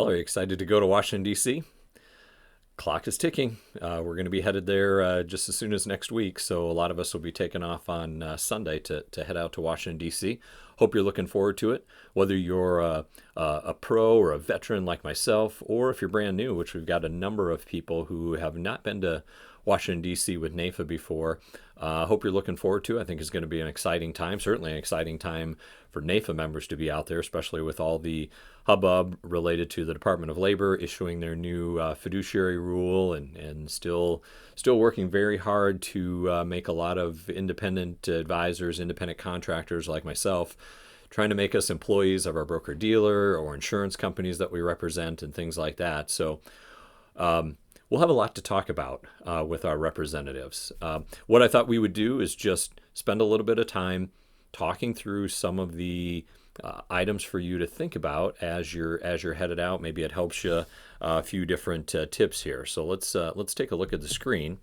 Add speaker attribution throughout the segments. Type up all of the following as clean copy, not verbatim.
Speaker 1: Well, are you excited to go to Washington, D.C.? Clock is ticking. We're going to be headed there just as soon as next week. So a lot of us will be taking off on Sunday to head out to Washington, D.C. Hope you're looking forward to it. Whether you're a pro or a veteran like myself, or if you're brand new, which we've got a number of people who have not been to Washington, D.C. with NAIFA before. Hope you're looking forward to it. I think it's going to be an exciting time, certainly an exciting time for NAIFA members to be out there, especially with all the hubbub related to the Department of Labor issuing their new fiduciary rule and still working very hard to make a lot of independent advisors, independent contractors like myself, trying to make us employees of our broker-dealer or insurance companies that we represent and things like that. So we'll have a lot to talk about with our representatives. What I thought we would do is just spend a little bit of time talking through some of the items for you to think about as you're headed out. Maybe it helps you a few different tips here. So let's take a look at the screen.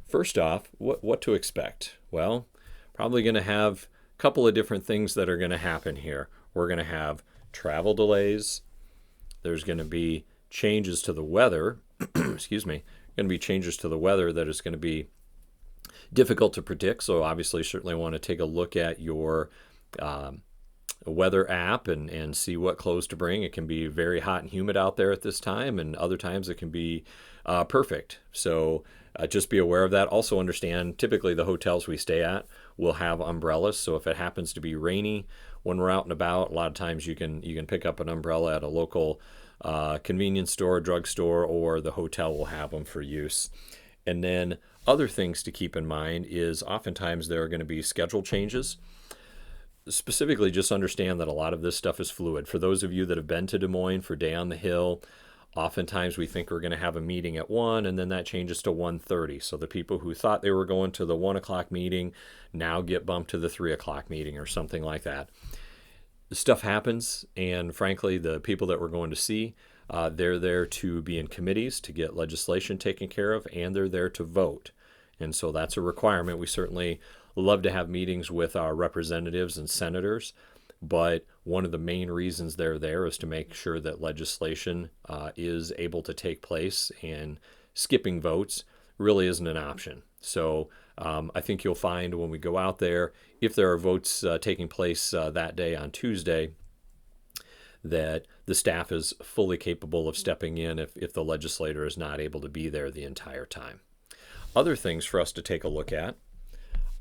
Speaker 1: First off, what to expect? Well, probably going to have a couple of different things that are going to happen here. We're going to have travel delays. There's going to be changes to the weather. Excuse me. Going to be changes to the weather that is going to be difficult to predict. So obviously, certainly want to take a look at your weather app and see what clothes to bring. It can be very hot and humid out there at this time, and other times it can be perfect. So just be aware of that. Also understand, typically the hotels we stay at will have umbrellas. So if it happens to be rainy when we're out and about, a lot of times you can pick up an umbrella at a local convenience store, drugstore, or the hotel will have them for use. And then other things to keep in mind is oftentimes there are going to be schedule changes. Specifically, just understand that a lot of this stuff is fluid. For those of you that have been to Des Moines for Day on the Hill, oftentimes we think we're going to have a meeting at 1 and then that changes to 1:30. So the people who thought they were going to the 1 o'clock meeting now get bumped to the 3 o'clock meeting or something like that. Stuff happens, and frankly, the people that we're going to see, they're there to be in committees to get legislation taken care of, and they're there to vote. And so that's a requirement. We certainly love to have meetings with our representatives and senators, but one of the main reasons they're there is to make sure that legislation is able to take place, and skipping votes really isn't an option. So I think you'll find when we go out there, if there are votes taking place that day on Tuesday, that the staff is fully capable of stepping in if the legislator is not able to be there the entire time. Other things for us to take a look at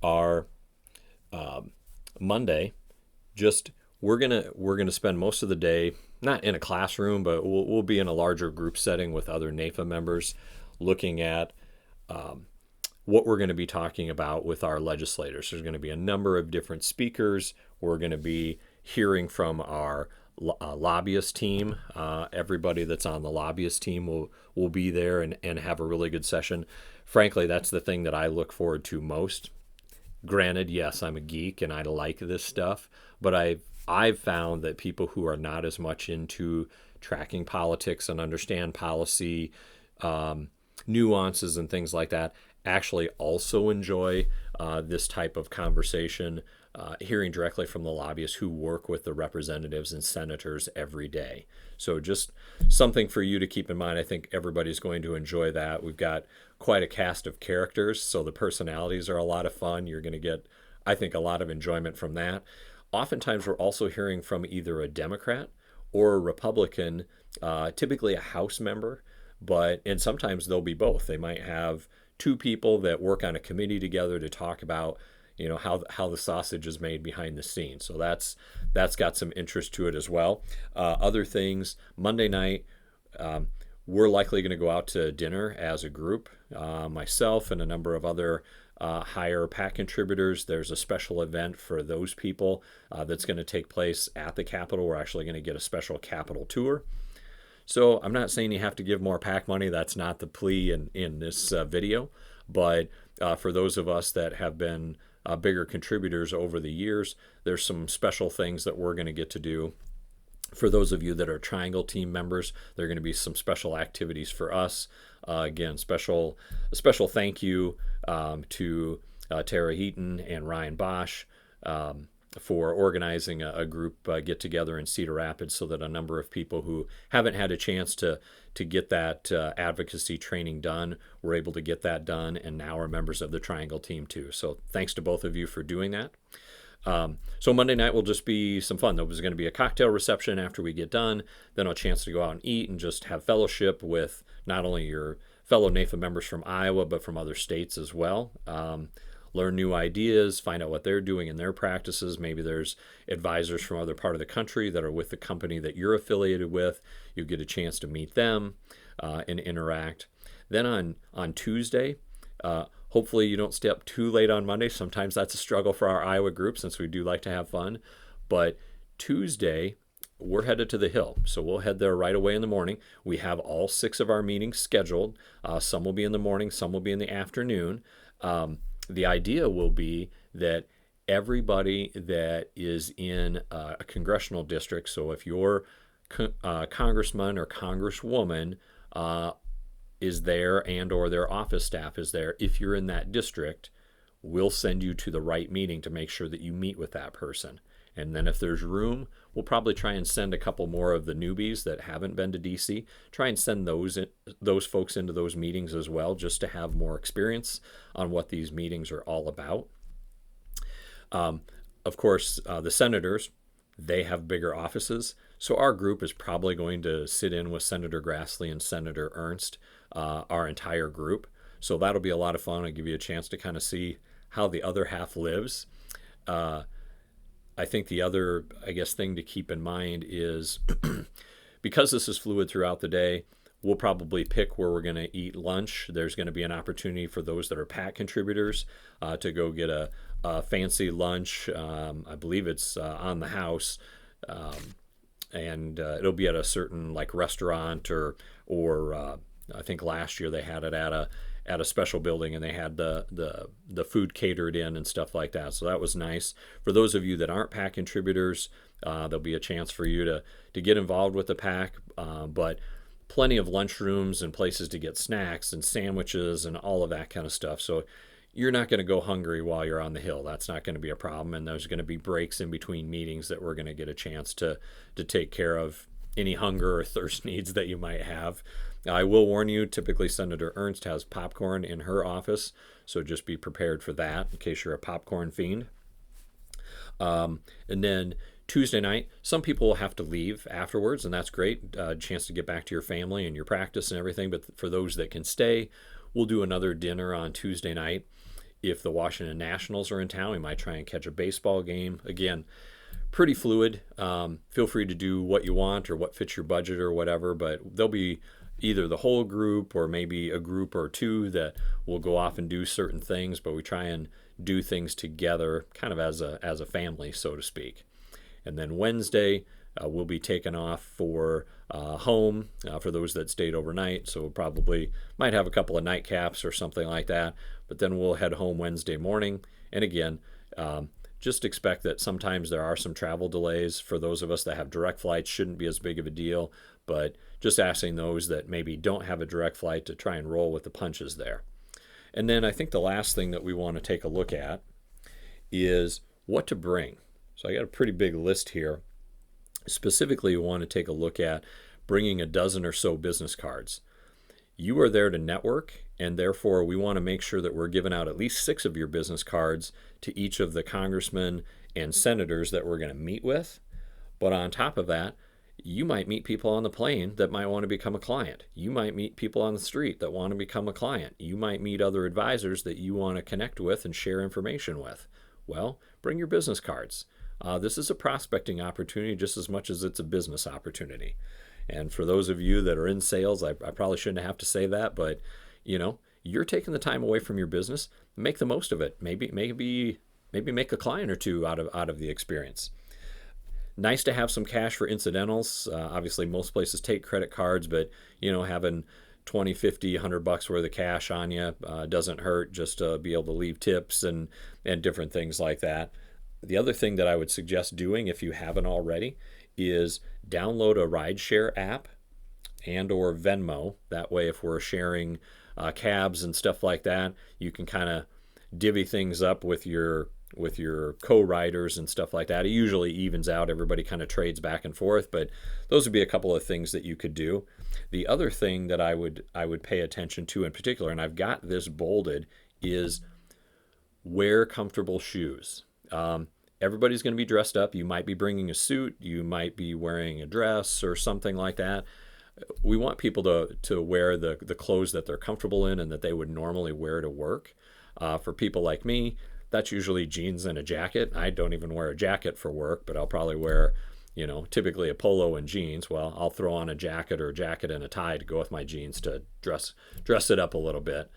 Speaker 1: are Monday. Just we're gonna spend most of the day not in a classroom, but we'll be in a larger group setting with other NAIFA members, looking at what we're going to be talking about with our legislators. There's going to be a number of different speakers. We're going to be hearing from our lobbyist team. Everybody that's on the lobbyist team will be there and have a really good session. Frankly, that's the thing that I look forward to most. Granted, yes, I'm a geek and I like this stuff, but I've found that people who are not as much into tracking politics and understand policy nuances and things like that actually also enjoy this type of conversation, hearing directly from the lobbyists who work with the representatives and senators every day. So just something for you to keep in mind. I think everybody's going to enjoy that. We've got quite a cast of characters, so the personalities are a lot of fun. You're going to get, I think, a lot of enjoyment from that. Oftentimes we're also hearing from either a Democrat or a Republican, typically a House member, and sometimes they'll be both. They might have two people that work on a committee together to talk about, how the sausage is made behind the scenes. So that's got some interest to it as well. Other things, Monday night, we're likely going to go out to dinner as a group. Myself and a number of other higher PAC contributors. There's a special event for those people that's going to take place at the Capitol. We're actually going to get a special Capitol tour. So I'm not saying you have to give more PAC money. That's not the plea in this video. But for those of us that have been bigger contributors over the years, there's some special things that we're going to get to do. For those of you that are Triangle team members, there are going to be some special activities for us. Again, a special thank you to Tara Heaton and Ryan Bosch. for organizing a group get together in Cedar Rapids, so that a number of people who haven't had a chance to get that advocacy training done were able to get that done, and now are members of the Triangle team too. So thanks to both of you for doing that. So Monday night will just be some fun. There was going to be a cocktail reception after we get done, then a chance to go out and eat and just have fellowship with not only your fellow NAIFA members from Iowa, but from other states as well. Learn new ideas, find out what they're doing in their practices. Maybe there's advisors from other part of the country that are with the company that you're affiliated with. You get a chance to meet them and interact. Then on Tuesday, hopefully you don't stay up too late on Monday. Sometimes that's a struggle for our Iowa group, since we do like to have fun. But Tuesday, we're headed to the Hill. So we'll head there right away in the morning. We have all 6 of our meetings scheduled. Some will be in the morning, some will be in the afternoon. The idea will be that everybody that is in a congressional district, so if your congressman or congresswoman is there, and or their office staff is there, if you're in that district, we'll send you to the right meeting to make sure that you meet with that person. And then if there's room, we'll probably try and send a couple more of the newbies that haven't been to DC, try and send those folks into those meetings as well, just to have more experience on what these meetings are all about. Of course, the senators, they have bigger offices, so our group is probably going to sit in with Senator Grassley and Senator Ernst, our entire group. So that'll be a lot of fun. I'll give you a chance to kind of see how the other half lives. I think the other, thing to keep in mind is because this is fluid throughout the day, we'll probably pick where we're going to eat lunch. There's going to be an opportunity for those that are PAC contributors to go get a fancy lunch. I believe it's on the house, and it'll be at a certain restaurant or I think last year they had it at a special building, and they had the food catered in and stuff like that. So that was nice. For those of you that aren't PAC contributors, there'll be a chance for you to get involved with the PAC, but plenty of lunchrooms and places to get snacks and sandwiches and all of that kind of stuff. So you're not going to go hungry while you're on the Hill. That's not going to be a problem. And there's going to be breaks in between meetings that we're going to get a chance to take care of any hunger or thirst needs that you might have. I will warn you, typically Senator Ernst has popcorn in her office, so just be prepared for that in case you're a popcorn fiend. And then Tuesday night, some people will have to leave afterwards, and that's great. Chance to get back to your family and your practice and everything. But for those that can stay, we'll do another dinner on Tuesday night. If the Washington Nationals are in town, we might try and catch a baseball game. Again, pretty fluid. Feel free to do what you want or what fits your budget or whatever, but there'll be either the whole group or maybe a group or two that will go off and do certain things, but we try and do things together kind of as a family, so to speak. And then Wednesday, we'll be taken off for home for those that stayed overnight, so we'll probably might have a couple of nightcaps or something like that, but then we'll head home Wednesday morning. And again, just expect that sometimes there are some travel delays. For those of us that have direct flights, shouldn't be as big of a deal, but just asking those that maybe don't have a direct flight to try and roll with the punches there. And then I think the last thing that we want to take a look at is what to bring. So I got a pretty big list here. Specifically, we want to take a look at bringing a dozen or so business cards. You are there to network, and therefore we want to make sure that we're giving out at least 6 of your business cards to each of the congressmen and senators that we're going to meet with. But on top of that, you might meet people on the plane that might want to become a client. You might meet people on the street that want to become a client. You might meet other advisors that you want to connect with and share information with. Well, bring your business cards. This is a prospecting opportunity just as much as it's a business opportunity. And for those of you that are in sales, I probably shouldn't have to say that, but you're taking the time away from your business. Make the most of it. Maybe make a client or two out of the experience. Nice to have some cash for incidentals. Obviously, most places take credit cards, but having 20, 50, $100 worth of cash on you doesn't hurt, just to be able to leave tips and different things like that. The other thing that I would suggest doing, if you haven't already, is download a rideshare app and or Venmo. That way, if we're sharing cabs and stuff like that, you can kind of divvy things up with your with your co-riders and stuff like that. It usually evens out. Everybody kind of trades back and forth, but those would be a couple of things that you could do. The other thing that I would pay attention to in particular, and I've got this bolded, is wear comfortable shoes. Everybody's going to be dressed up. You might be bringing a suit. You might be wearing a dress or something like that. We want people to wear the clothes that they're comfortable in and that they would normally wear to work. For people like me, that's usually jeans and a jacket. I don't even wear a jacket for work, but I'll probably wear, typically a polo and jeans. Well, I'll throw on a jacket or a jacket and a tie to go with my jeans to dress it up a little bit.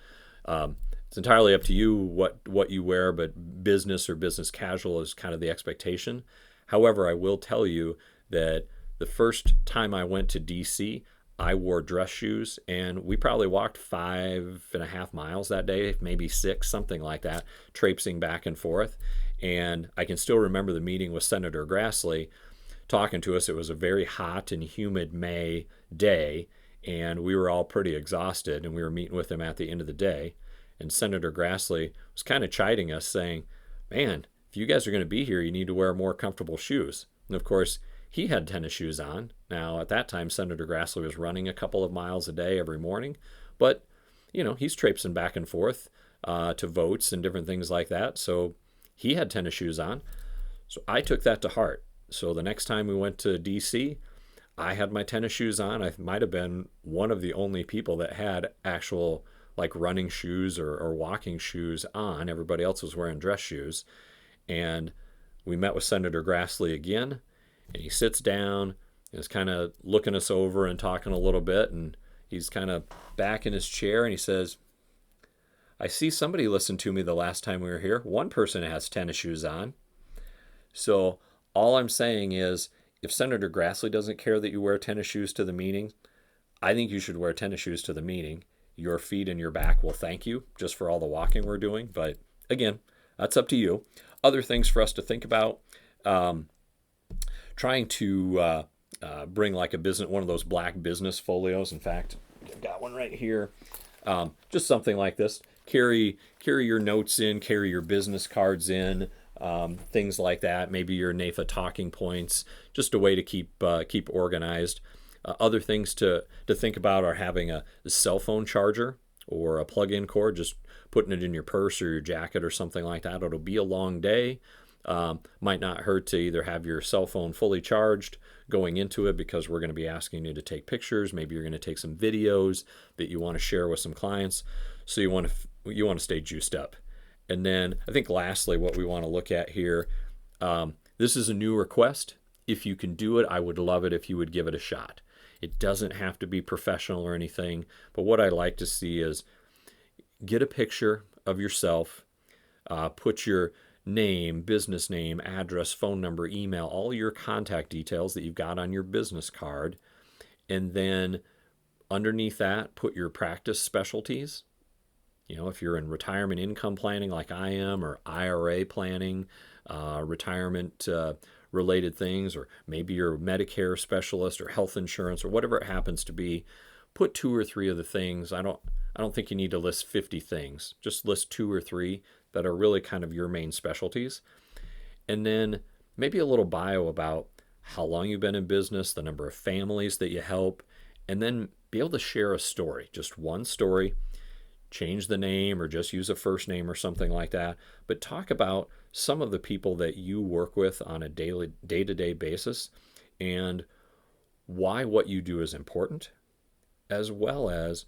Speaker 1: It's entirely up to you what you wear, but business or business casual is kind of the expectation. However, I will tell you that the first time I went to DC, I wore dress shoes, and we probably walked 5.5 miles that day, maybe 6, something like that, traipsing back and forth. And I can still remember the meeting with Senator Grassley talking to us. It was a very hot and humid May day, and we were all pretty exhausted, and we were meeting with him at the end of the day. And Senator Grassley was kind of chiding us, saying, man, if you guys are going to be here, you need to wear more comfortable shoes. And of course, he had tennis shoes on. Now, at that time, Senator Grassley was running a couple of miles a day every morning, but, he's traipsing back and forth to votes and different things like that. So he had tennis shoes on. So I took that to heart. So the next time we went to D.C., I had my tennis shoes on. I might have been one of the only people that had actual running shoes or walking shoes on. Everybody else was wearing dress shoes. And we met with Senator Grassley again, and he sits down and is kind of looking us over and talking a little bit, and he's kind of back in his chair, and he says, I see somebody listened to me the last time we were here. One person has tennis shoes on. So all I'm saying is, if Senator Grassley doesn't care that you wear tennis shoes to the meeting, I think you should wear tennis shoes to the meeting. Your feet and your back will thank you just for all the walking we're doing. But again, that's up to you. Other things for us to think about, trying to bring one of those black business folios. In fact, I've got one right here. Just something like this. Carry your notes in, carry your business cards in, things like that. Maybe your NAIFA talking points, just a way to keep organized. Other things to think about are having a cell phone charger or a plug-in cord, just putting it in your purse or your jacket or something like that. It'll be a long day. Might not hurt to either have your cell phone fully charged going into it, because we're going to be asking you to take pictures. Maybe you're going to take some videos that you want to share with some clients. So you want to stay juiced up. And then I think lastly, what we want to look at here, this is a new request. If you can do it, I would love it if you would give it a shot. It doesn't have to be professional or anything, but what I like to see is get a picture of yourself, put your name, business name, address, phone number, email, all your contact details that you've got on your business card, and then underneath that, put your practice specialties. If you're in retirement income planning like I am, or IRA planning, retirement related things, or maybe you're a Medicare specialist or health insurance or whatever it happens to be, put 2 or 3 of the things. I don't think you need to list 50 things. Just list 2 or 3 that are really kind of your main specialties. And then maybe a little bio about how long you've been in business, the number of families that you help, and then be able to share a story, just one story. Change the name or just use a first name or something like that. But talk about some of the people that you work with on a day-to-day basis and why what you do is important, as well as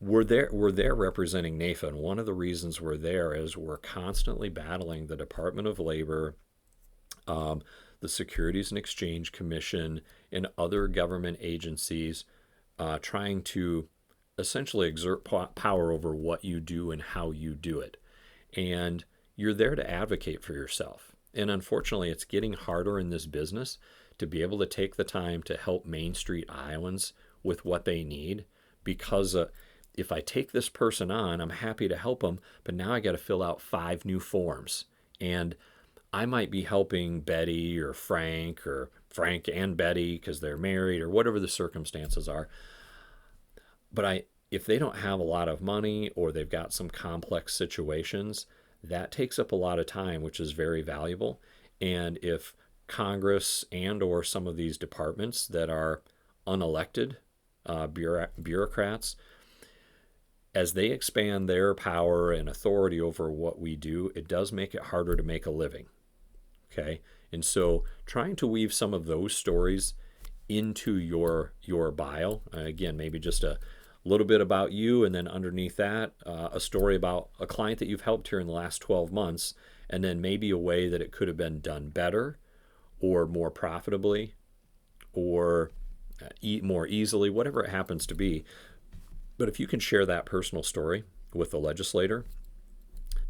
Speaker 1: we're there representing NAIFA. And one of the reasons we're there is we're constantly battling the Department of Labor, the Securities and Exchange Commission, and other government agencies trying to essentially exert power over what you do and how you do it. And you're there to advocate for yourself. And unfortunately, it's getting harder in this business to be able to take the time to help Main Street Iowans with what they need, because if I take this person on, I'm happy to help them, but now I got to fill out 5 new forms. And I might be helping Betty or Frank and Betty because they're married or whatever the circumstances are. But if they don't have a lot of money or they've got some complex situations, that takes up a lot of time, which is very valuable. And if Congress and or some of these departments that are unelected bureaucrats, as they expand their power and authority over what we do, it does make it harder to make a living. Okay? And so trying to weave some of those stories into your bio, again, maybe just a little bit about you, and then underneath that, a story about a client that you've helped here in the last 12 months, and then maybe a way that it could have been done better or more profitably or more easily, whatever it happens to be. But if you can share that personal story with the legislator,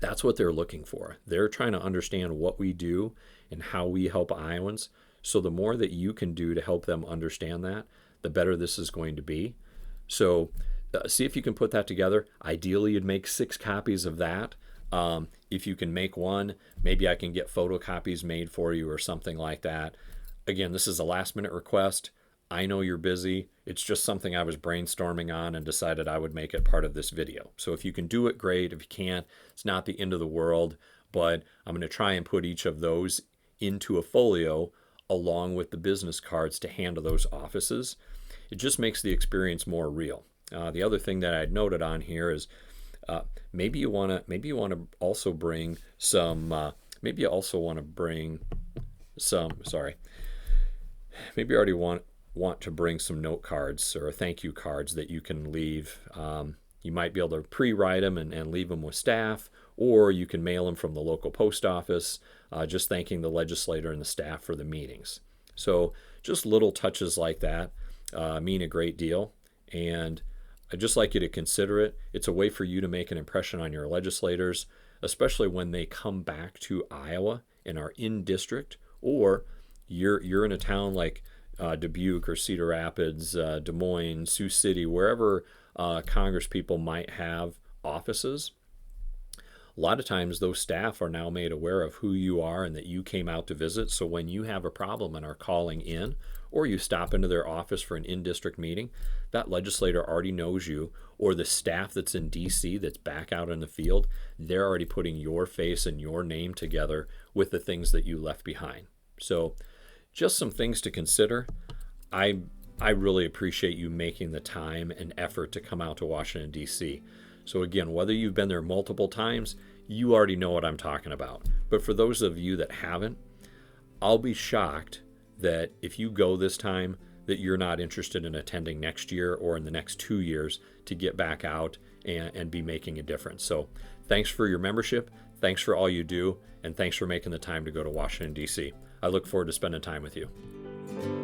Speaker 1: that's what they're looking for. They're trying to understand what we do and how we help Iowans. So the more that you can do to help them understand that, the better this is going to be. So see if you can put that together. Ideally, you'd make 6 copies of that. If you can make one, maybe I can get photocopies made for you or something like that. Again, this is a last-minute request. I know you're busy. It's just something I was brainstorming on and decided I would make it part of this video. So if you can do it, great. If you can't, it's not the end of the world. But I'm going to try and put each of those into a folio along with the business cards to hand to those offices. It just makes the experience more real. The other thing that I'd noted on here is maybe you want to also bring some. Maybe you already want to bring some note cards or thank you cards that you can leave. You might be able to pre-write them and leave them with staff, or you can mail them from the local post office, just thanking the legislator and the staff for the meetings. So just little touches like that mean a great deal, and I'd just like you to consider it. It's a way for you to make an impression on your legislators, especially when they come back to Iowa and are in district, or you're in a town like Dubuque or Cedar Rapids, Des Moines, Sioux City, wherever Congress people might have offices. A lot of times those staff are now made aware of who you are and that you came out to visit. So when you have a problem and are calling in, or you stop into their office for an in-district meeting, that legislator already knows you, or the staff that's in DC that's back out in the field, they're already putting your face and your name together with the things that you left behind. So just some things to consider. I really appreciate you making the time and effort to come out to Washington, D.C. So again, whether you've been there multiple times, you already know what I'm talking about. But for those of you that haven't, I'll be shocked that if you go this time, that you're not interested in attending next year or in the next 2 years to get back out and be making a difference. So thanks for your membership, thanks for all you do, and thanks for making the time to go to Washington, D.C. I look forward to spending time with you.